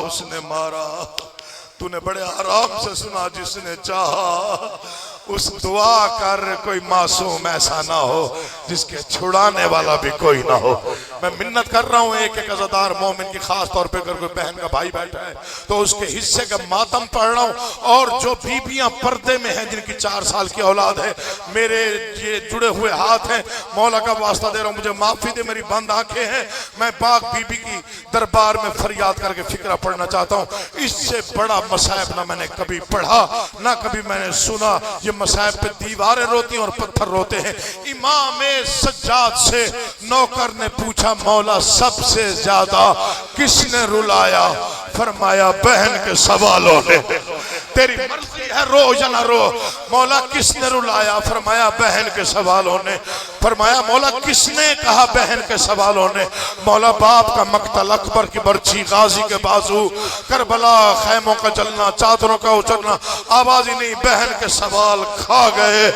اس نے مارا، تو نے بڑے آرام سے سنا جس نے چاہا اس دعا کر کوئی معصوم ایسا نہ ہو جس کے چھڑانے والا بھی کوئی نہ ہو۔ میں منت کر رہا ہوں ایک عزادار مومن کی، خاص طور پہ اگر کوئی بہن کا بھائی بیٹھا ہے تو اس کے حصے کا ماتم پڑھ رہا ہوں، اور جو بیویاں پردے میں ہیں جن کی 4 سال کی اولاد ہے، میرے یہ جڑے ہوئے ہاتھ ہیں، مولا کا واسطہ دے رہا ہوں، مجھے معافی دے، میری بند آنکھیں ہیں، میں پاک بی بی کی دربار میں فریاد کر کے فکرہ پڑھنا چاہتا ہوں۔ اس سے بڑا مصائب نہ میں نے کبھی پڑھا نہ کبھی میں نے سنا۔ یہ مصائب پہ دیواریں روتی ہیں اور پتھر روتے ہیں۔ امام سجاد سے نوکر نے پوچھا مولا سب سے زیادہ کس نے رلایا؟ فرمایا بہن کے سوالوں نے۔ تیری مرضی ہے رو یا نہ رو۔ مولا کس نے رلایا؟ فرمایا بہن کے سوالوں نے۔ فرمایا مولا کس نے کہا؟ بہن کے سوالوں نے۔ مولا باپ کا مقتل، اکبر کی برچھی، غازی کے بازو، کربلا، خیموں کا جلنا، چادروں کا اچرنا، آواز ہی نہیں، بہن کے سوال کھا گئے۔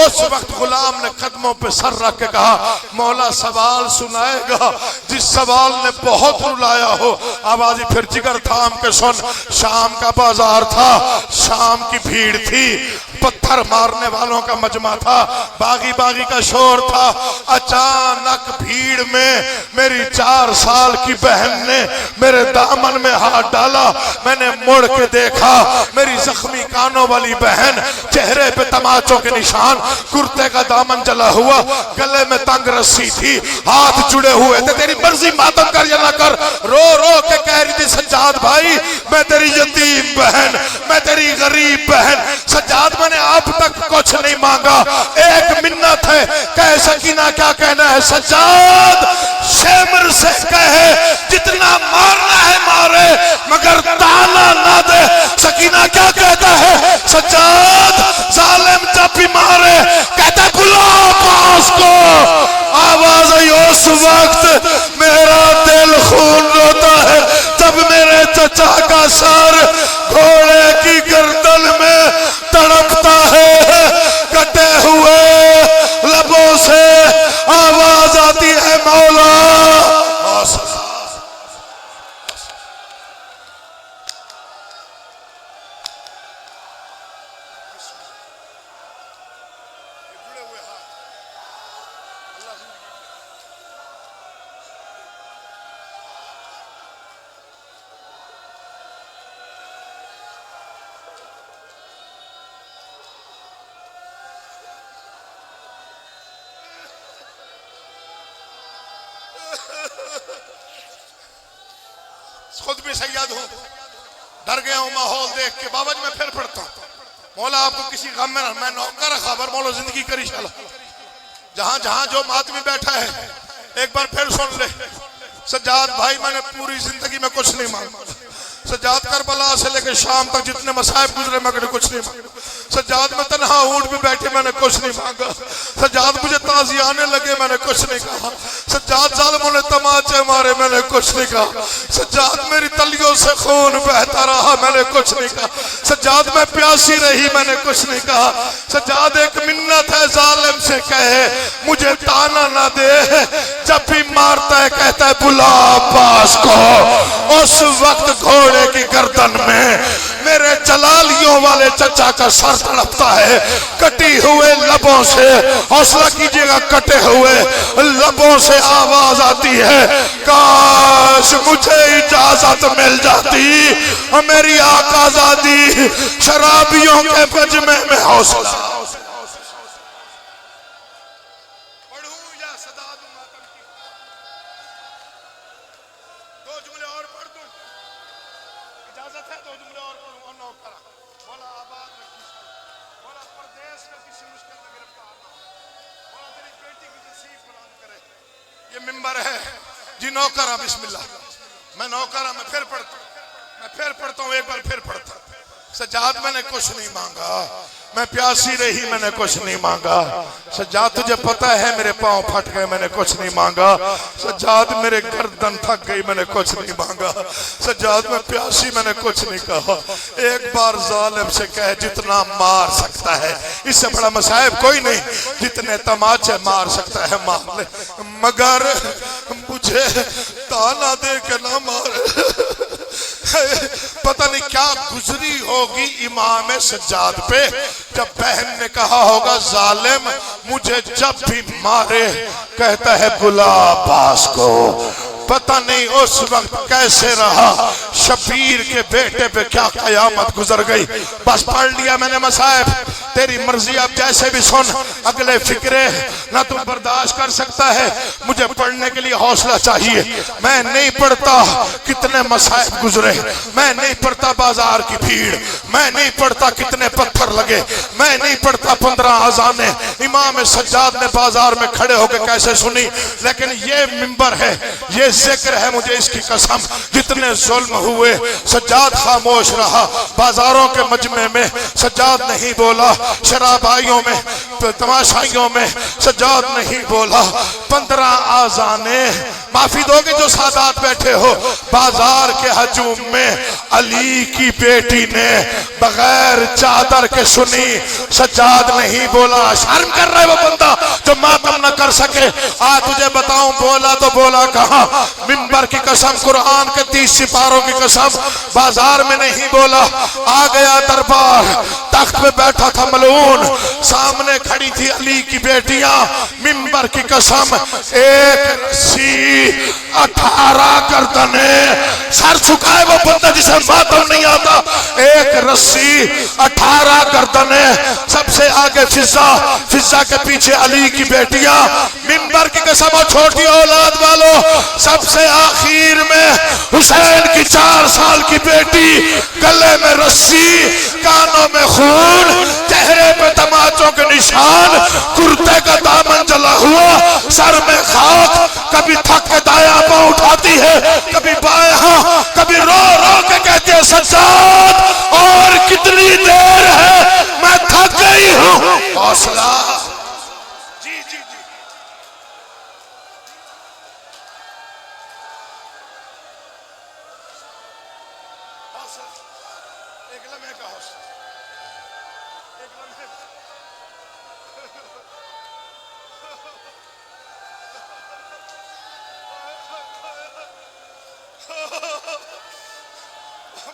اس وقت غلام نے قدموں پہ سر رکھ کے کہا مولا سوال سنائے گا جس سوال نے بہت رلایا ہو۔ آوازی پھر جگر تھام کے سن۔ شام کا بازار تھا، شام کی بھیڑ تھی، پتھر مارنے والوں کا مجمع تھا، باغی باغی کا شور تھا۔ اچانک بھیڑ میں میری 4 سال کی بہن نے میرے دامن میں ہاتھ ڈالا۔ میں نے مڑ کے دیکھا، میری زخمی کانوں والی بہن، چہرے پہ تماچوں کے نشان، کرتے کا دامن جلا ہوا، گلے میں تنگ رسی تھی، ہاتھ جڑے ہوئے تھے۔ تیری مرضی ماتم کر یا نہ کر۔ رو رو کے کہہ رہی تھی سجاد بھائی میں تیری یتیم بہن، میں تیری غریب بہن۔ سجاد میں نے اب تک کچھ نہیں مانگا، ایک منت ہے، کہہ سکینہ کیا کہنا ہے؟ سجاد شیمر سے کہے جتنا مارنا ہے مارے مگر تانا نہ دے۔ سکینہ کیا کہتا ہے؟ سجاد ظالم جب بھی مارے کہتا ہے بلا پاس کو۔ آواز آئی اس وقت میرا دل خون روتا ہے جب میرے چچا کا سر گھوڑے کی گردن میں تڑپتا ہے۔ کٹے ہوئے لبوں سے آواز آتی ہے مولا خود بھی سید ہوں، ڈر گیا ہوں ماحول دیکھ کے۔ بابا جی میں پھر پڑھتا ہوں مولا آپ کو کسی غم میں میں نوکر خبر مولا زندگی کری شالا۔ جہاں جہاں جو ماتمی بیٹھا ہے ایک بار پھر سن لے۔ سجاد بھائی میں نے پوری زندگی میں کچھ نہیں مانگا۔ سجاد کربلا سے لے کے شام تک جتنے مصائب گزرے میں نے کچھ نہیں مانگا۔ سجاد میں تنہا اونٹ بھی بیٹھے میں نے کچھ نہیں مانگا۔ سجاد مجھے تازی آنے لگے میں نے کچھ نہیں کہا۔ سجاد ظالموں نے تماچے مارے میں نے کچھ نہیں کہا۔ سجاد میری تلیوں سے خون بہتا رہا میں نے کچھ نہیں کہا۔ سجاد میں پیاسی رہی میں نے کچھ نہیں کہا۔ سجاد ایک منت ہے ظالم سے کہے مجھے تانا نہ دے، جب بھی مارتا ہے کہتا ہے بلا عباس کو۔ اس وقت گھوڑے کی گردن میں میرے جلالیوں والے چچا کا سر تڑپتا ہے، کٹی ہوئے لبوں سے، حوصلہ کیجئے گا، کٹے ہوئے لبوں سے آواز آتی ہے کاش مجھے اجازت مل جاتی، میری آقا زادی شرابیوں کے مجمع میں حوصلہ۔ یہ ممبر ہے جی نوکرہ بسم اللہ، میں نوکرہ میں پھر پڑھتا ہوں ایک بار پھر پڑھتا ہوں۔ سجاد میں نے کچھ نہیں مانگا، میں پیاسی رہی میں نے کچھ نہیں مانگا۔ سجاد تجھے پتہ ہے میرے پاؤں پھٹ گئے میں نے کچھ نہیں مانگا۔ سجاد میرے گردن تھک گئی میں نے کچھ نہیں مانگا۔ سجاد میں پیاسی میں نے کچھ نہیں کہا۔ ایک بار ظالم سے کہے جتنا مار سکتا ہے، اس سے بڑا مصائب کوئی نہیں، جتنے تماچے مار سکتا ہے مار لے، مگر مجھے تانا دے کے نہ مارے۔ پتہ نہیں کیا گزری ہوگی امام سجاد پہ جب بہن نے کہا ہوگا ظالم مجھے جب بھی مارے کہتا ہے بلا عباس کو. پتہ نہیں اس وقت کیسے رہا. شبیر کے بیٹے پہ کیا قیامت گزر گئی. بس پڑھ لیا میں نے مصائب، تیری مرضی اب جیسے بھی سن. اگلے فکرے نہ تم برداشت کر سکتا ہے. مجھے پڑھنے کے لیے حوصلہ چاہیے. میں نہیں پڑھتا کتنے مصائب گزرے، میں نہیں پڑھتا بازار کی بھیڑ، میں نہیں پڑھتا کتنے پتھر لگے، میں نہیں پڑھتا 15 اذانیں امام سجاد نے بازار میں کھڑے ہو کے کیسے سنی. لیکن یہ منبر ہے، یہ ذکر ہے، مجھے اس کی قسم جتنے ظلم ہوئے سجاد خاموش رہا. بازاروں کے مجمع میں سجاد نہیں بولا، شرابائیوں میں تماشائیوں میں سجاد نہیں بولا. 15 آذانیں معافی دو گے جو سادات بیٹھے ہو. بازار کے ہجوم میں علی کی بیٹی نے بغیر چادر کے سنی، سجاد نہیں بولا. شرم کر رہا ہے وہ بندہ جو ماتم نہ کر سکے. آج تجھے بتاؤں بولا تو بولا کہاں. منبر کی قسم، قرآن کے 30 سپاروں کی قسم، بازار میں نہیں بولا. آ گیا دربار، تخت پہ بیٹھا تھا ملعون، سامنے کھڑی تھی علی کی بیٹیاں. منبر کی قسم، ایک رسی 18 گردنیں، سر چھکائے وہ بندہ جسے ماتم نہیں آتا. ایک رسی 18 گردنیں، سب سے آگے فضا، فضا کے پیچھے علی کی بیٹیاں. منبر کی قسم اور چھوٹی اولاد والوں، سب سے آخر میں حسین کی 4 سال کی بیٹی، گلے میں رسی، کانوں میں خون، چہرے پہ تماچوں کے نشان، کرتے کا دامن جلا ہوا، سر میں خاک. کبھی تھک کے دایاں پاؤں اٹھاتی ہے، کبھی بایاں، کبھی رو رو کے کہتی ہے سجاد اور کتنی دیر ہے، میں تھک گئی ہوں. حوصلہ.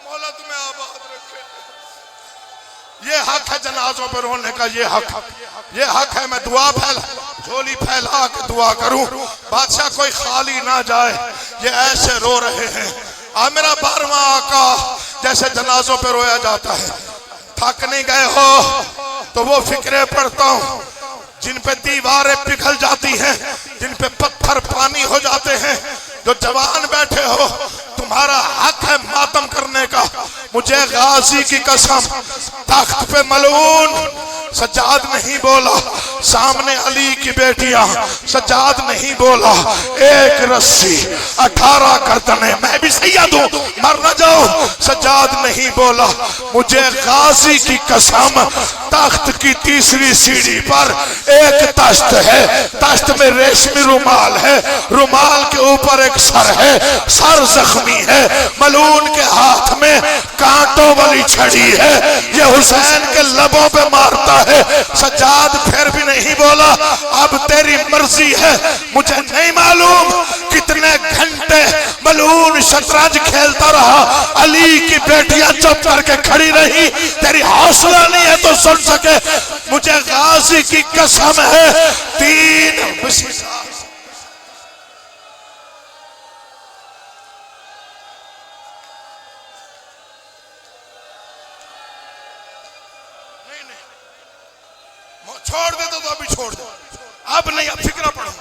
مولا تمہیں آباد رکھے. یہ حق ہے جنازوں پر رونے کا، یہ حق ہے. میں دعا جھولی پھیلا کے دعا کروں بادشاہ کوئی خالی نہ جائے. یہ ایسے رو رہے ہیں. میرا 12واں آقا جیسے جنازوں پہ رویا جاتا ہے. تھک نہیں گئے ہو تو وہ فکریں پڑھتا ہوں جن پہ دیواریں پگھل جاتی ہیں، جن پہ پتھر پانی ہو جاتے ہیں. جو جوان بیٹھے ہو تمہارا حق ہے ماتم کرنے کا. مجھے غازی کی قسم، تخت پہ ملعون سجاد نہیں بولا، سامنے علی کی بیٹیاں سجاد نہیں بولا. ایک رسی 18 گردنیں، میں بھی سید ہوں مر نہ جاؤ، سجاد نہیں بولا. مجھے غازی کی قسم، تخت کی 3ری سیڑھی پر ایک تشت ہے، تشت میں ریشمی رومال ہے، رومال کے اوپر ایک سر ہے، سر زخمی ہے، ملعون کے ہاتھ میں کانٹوں والی چھڑی ہے، یہ حسین کے لبوں پہ مارتا ہے. سجاد پھر بھی نہیں بولا. اب تیری مرضی ہے، مجھے نہیں معلوم کتنے گھنٹے ملعون شطرنج کھیلتا رہا. علی کی بیٹیاں چپ کر کے کھڑی رہی. تیری حوصلہ نہیں ہے تو سن سکے. مجھے غازی کی قسم ہے 3 چھوڑ دے تو ابھی چھوڑ دے، اب نہیں، اب فکرہ پڑھو.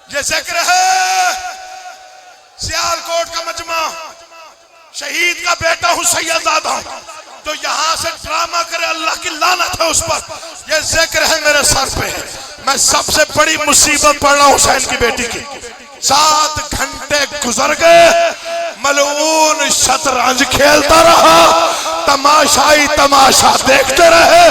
یہ ذکر ہے سیالکوٹ کا مجمع، شہید کا بیٹا ہوں سید زادہ، تو یہاں سے ڈرامہ کرے اللہ کی لعنت ہے اس پر. یہ ذکر ہے میرے سر پہ. میں سب سے بڑی مصیبت پڑھ رہا ہوں حسین کی بیٹی کی. 7 گھنٹے گزر گئے، ملعون شطرنج کھیلتا رہا، تماشائی تماشا دیکھتے رہے.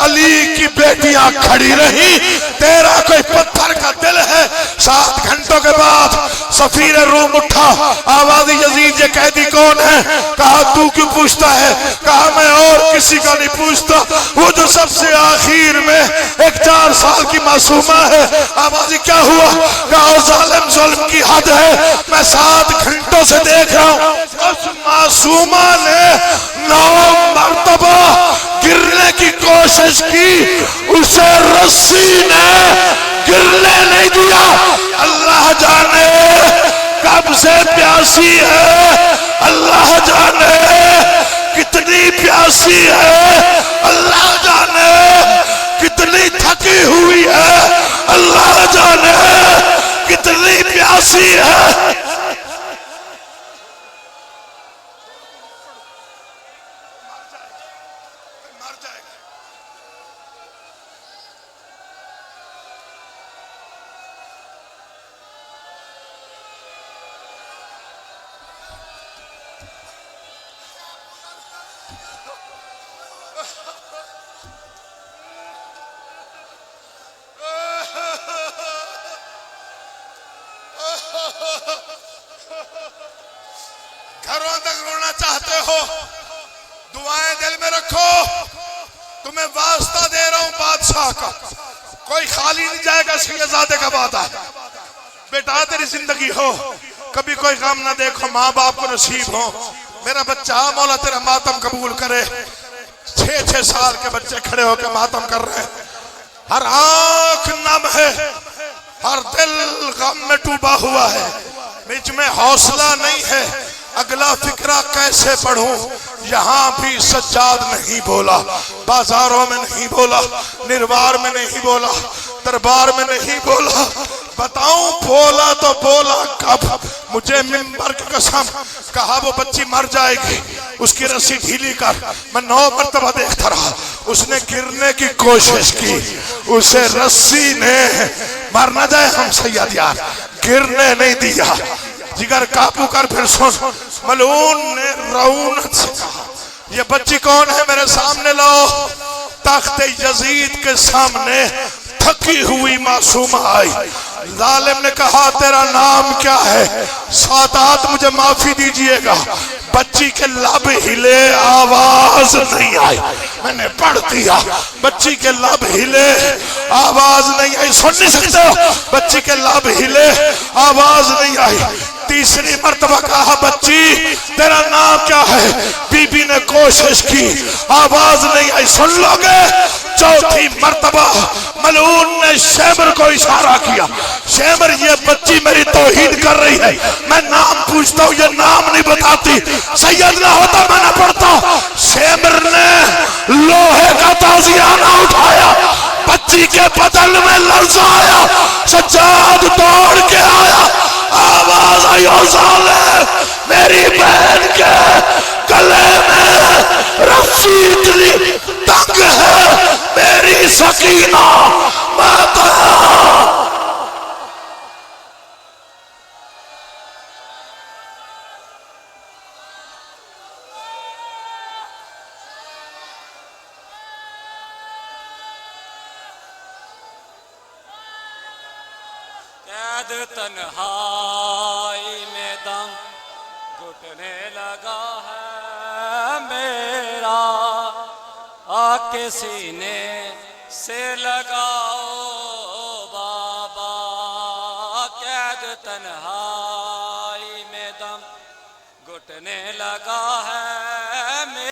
علی کی بیٹیاں کھڑی رہی. تیرا کوئی پتھر کا دل ہے۔ 7 گھنٹوں کے بعد سفیر روم اٹھا، آواز یزید یہ قیدی کون ہے؟ کہا تو کیوں پوچھتا ہے؟ کہا میں اور کسی کا نہیں پوچھتا، وہ جو سب سے آخر میں ایک 4 سال کی معصومہ ہے۔ آواز کیا ہوا؟ کہا ظالم ظلم کی حد ہے، میں 7 گھنٹوں سے دیکھ رہا ہوں اس معصومہ نے 9 مرتبہ گرنے کی کوشش کی، اسے رسی نے گرنے نہیں دیا۔ اللہ جانے کب سے پیاسی ہے، اللہ جانے کتنی پیاسی ہے، اللہ جانے کتنی تھکی ہوئی ہے، اللہ جانے کتنی پیاسی ہے۔ گھروں تک رونا چاہتے ہو، دعائیں دل میں رکھو، تمہیں واسطہ دے رہا ہوں بادشاہ کا، کوئی خالی نہیں جائے گا، شہزادے کا وعدہ ہے۔ بیٹا تیری زندگی ہو کبھی کوئی غم نہ دیکھو، ماں باپ کو نصیب ہو، میرا بچہ مولا تیرا ماتم قبول کرے۔ 6 سال کے بچے کھڑے ہو کے ماتم کر رہے ہیں، ہر آنکھ نم ہے، ہر دل غم میں ڈوبا ہوا ہے، مجھ میں حوصلہ نہیں ہے، اگلا فکرہ کیسے پڑھوں؟ یہاں بھی سجاد نہیں بولا، بازاروں میں نہیں بولا، نروار میں نہیں بولا، دربار میں نہیں بولا، بتاؤں بولا تو بولا کب؟ مجھے منبر کی قسم، کہا وہ بچی مر جائے گی، اس کی رسی ڈھیلی کر، میں 9 مرتبہ دیکھتا رہا، اس نے گرنے کی کوشش کی، اسے رسی نے مر نہ جائے ہم سید یار، گرنے نہیں دیا۔ جگر قابو کر پھر سن، ملعون نے رعونت سے کہا یہ بچی کون ہے؟ میرے سامنے لاؤ۔ تخت یزید کے سامنے تھکی ہوئی معصومہ آئی، ظالم نے کہا تیرا نام کیا ہے؟ سادات مجھے معافی دیجئے گا، بچی کے لب ہلے، آواز نہیں آئی، میں نے پڑھ دیا، بچی کے لب ہلے، آواز نہیں آئی، سن نہیں سکتے ہو؟ بچی کے لب ہلے، آواز نہیں آئی۔ تیسری مرتبہ کہا بچی تیرا نام کیا ہے؟ بی بی نے کوشش کی، آواز نہیں آئی، سن لو گے؟ چوتھی مرتبہ ملعون نے شیمر کو اشارہ کیا، شیمر یہ بچی میری توہین کر رہی ہے، میں نام پوچھتا ہوں یہ نام نہیں بتاتی، سید نہ ہوتا میں نہ پڑھتا۔ شیمر نے لوہے کا تازیانہ اٹھایا، بچی کے بدن میں لرز آیا، سجاد دوڑ کے آیا، آواز آئی او ظالم میری بہن کے گلے میں رسی اتنی تنگ ہے، میری سکینہ مات قید تنہائی میں دم گھٹنے لگا ہے میرا، آ کے سینے سے لگاؤ بابا، قید تنہائی میں دم گھٹنے لگا ہے